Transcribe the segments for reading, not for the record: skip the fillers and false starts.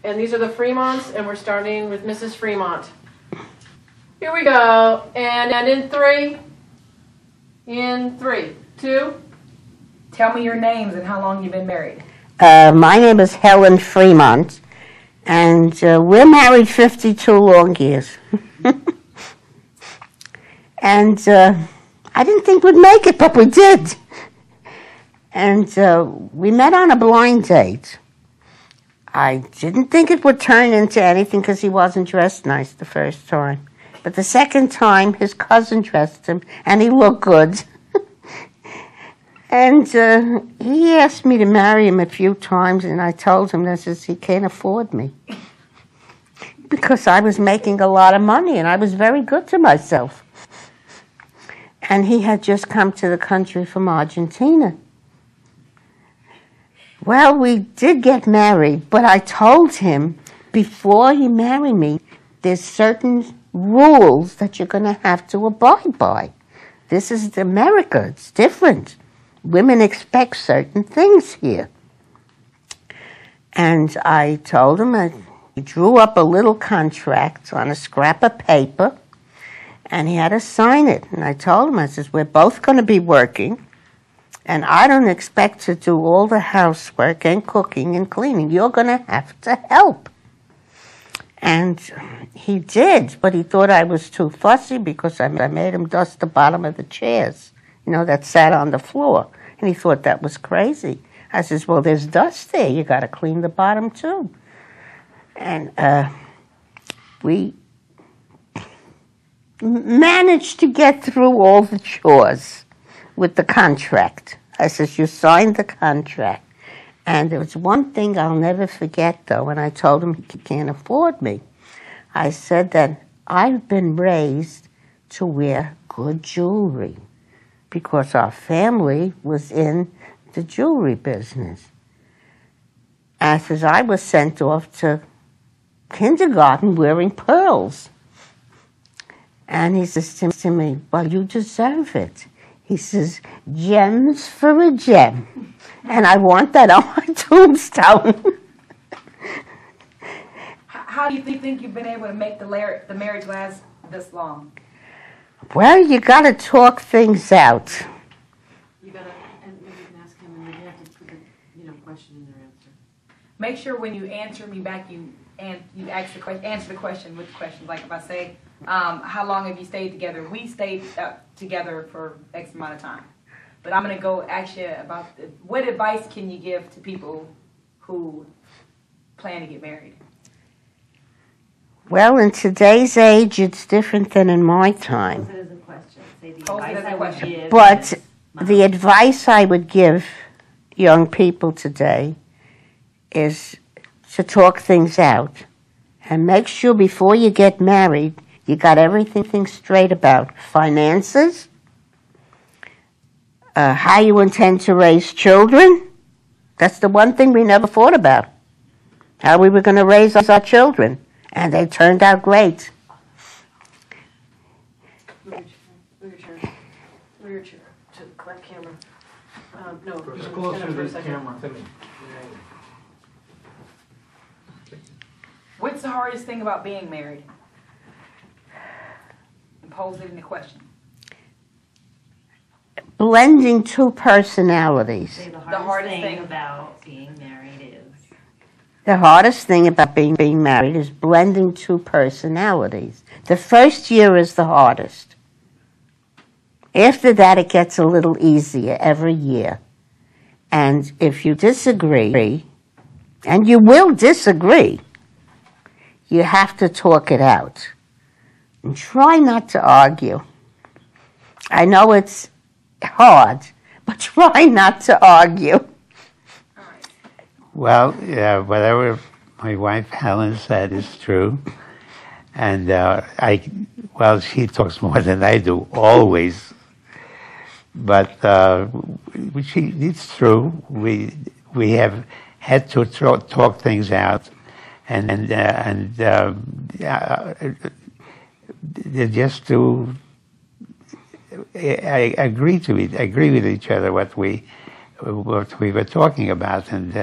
And these are the Fremonts, and we're starting with Mrs. Fremont. Here we go. And in three, 2. Tell me your names and how long you've been married. My name is Helen Fremont, and we're married 52 long years. And I didn't think we'd make it, but we did. And we met on a blind date. I didn't think it would turn into anything because he wasn't dressed nice the first time. But the second time, his cousin dressed him, and he looked good. And he asked me to marry him a few times, and I told him, he can't afford me. Because I was making a lot of money, and I was very good to myself. And he had just come to the country from Argentina. Well, we did get married, but I told him, before you marry me, there's certain rules that you're going to have to abide by. This is America. It's different. Women expect certain things here. And I told him, he drew up a little contract on a scrap of paper, and he had to sign it. And I told him, we're both going to be working, and I don't expect to do all the housework and cooking and cleaning. You're going to have to help. And he did, but he thought I was too fussy because I made him dust the bottom of the chairs, that sat on the floor. And he thought that was crazy. I says, well, there's dust there. You got to clean the bottom, too. And we managed to get through all the chores with the contract. I says, you signed the contract. And there was one thing I'll never forget, though, when I told him he can't afford me. I said that I've been raised to wear good jewelry because our family was in the jewelry business. I says, I was sent off to kindergarten wearing pearls. And he says to me, well, you deserve it. He says, gems for a gem. And I want that on my tombstone. How do you think you've been able to make the marriage last this long? Well, you got to talk things out. You got to, and maybe you can ask him, and then you have to put the question in their answer. Make sure when you answer me back, you answer the question with questions. Like if I say, how long have you stayed together? We stayed together for X amount of time. But I'm going to go ask you about what advice can you give to people who plan to get married? Well, in today's age, it's different than in my time. Pose it as a question. Say the advice I would give. But the advice I would give young people today is to talk things out and make sure before you get married, you got everything straight about finances, how you intend to raise children. That's the one thing we never thought about, how we were going to raise our children. And they turned out great. Move your chair to the correct camera. No, Just closer to the camera. What's the hardest thing about being married? And pose it in the question. Blending two personalities. Say the hardest thing about being married is? The hardest thing about being married is blending two personalities. The first year is the hardest. After that, it gets a little easier every year. And if you disagree, and you will disagree, you have to talk it out. And try not to argue. I know it's hard, but try not to argue. Well, yeah, whatever my wife Helen said is true. And she talks more than I do, always. But it's true. We have had to talk things out, and just to agree with each other what we were talking about, and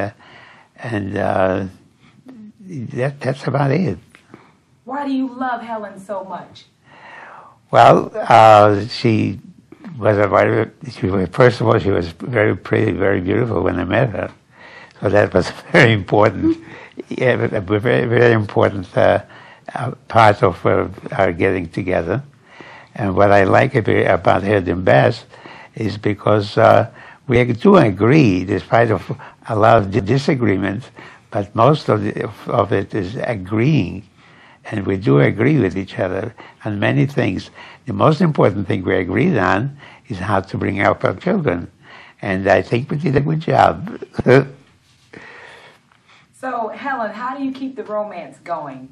that's about it. Why do you love Helen so much? Well, she was first of all, she was very pretty, very beautiful when I met her. So that was very important, a very, very important part of our getting together. And what I like about her the best is because we do agree, despite of a lot of disagreements, but most of it is agreeing. And we do agree with each other on many things. The most important thing we agreed on is how to bring up our children. And I think we did a good job. So, Helen, how do you keep the romance going?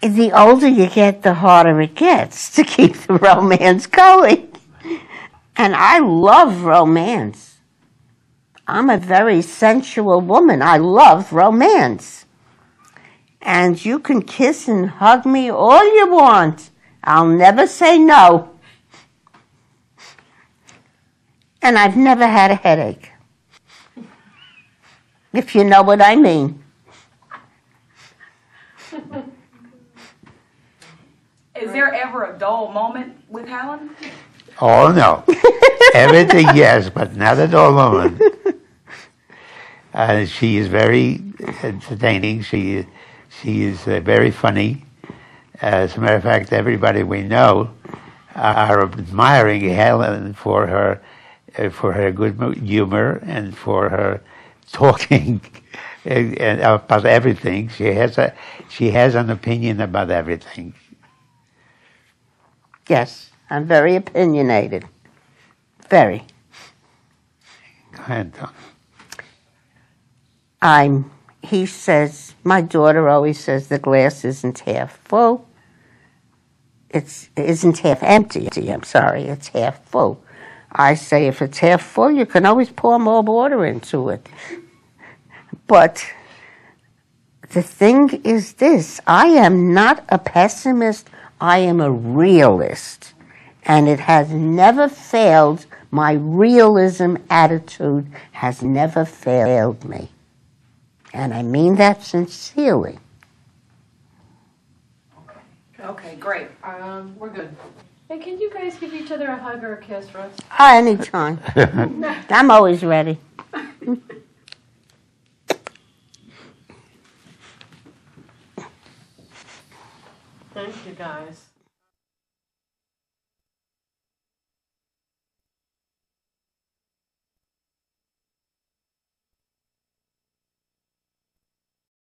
The older you get, the harder it gets to keep the romance going. And I love romance. I'm a very sensual woman. I love romance. And you can kiss and hug me all you want. I'll never say no. And I've never had a headache, if you know what I mean. Is there ever a dull moment with Helen? Oh, no. Everything, yes, but not at all moment. She is very entertaining. She is very funny. As a matter of fact, everybody we know are admiring Helen for her good humor and for her talking and about everything. She has an opinion about everything. Yes, I'm very opinionated. Very. Go ahead, Tom. He says, my daughter always says the glass isn't half full. It isn't half empty. I'm sorry, it's half full. I say if it's half full, you can always pour more water into it. But the thing is this, I am not a pessimist, I am a realist. And it has never failed, my realism attitude has never failed me. And I mean that sincerely. Okay, great. We're good. Hey, can you guys give each other a hug or a kiss for us? Anytime. I'm always ready. Thank you, guys.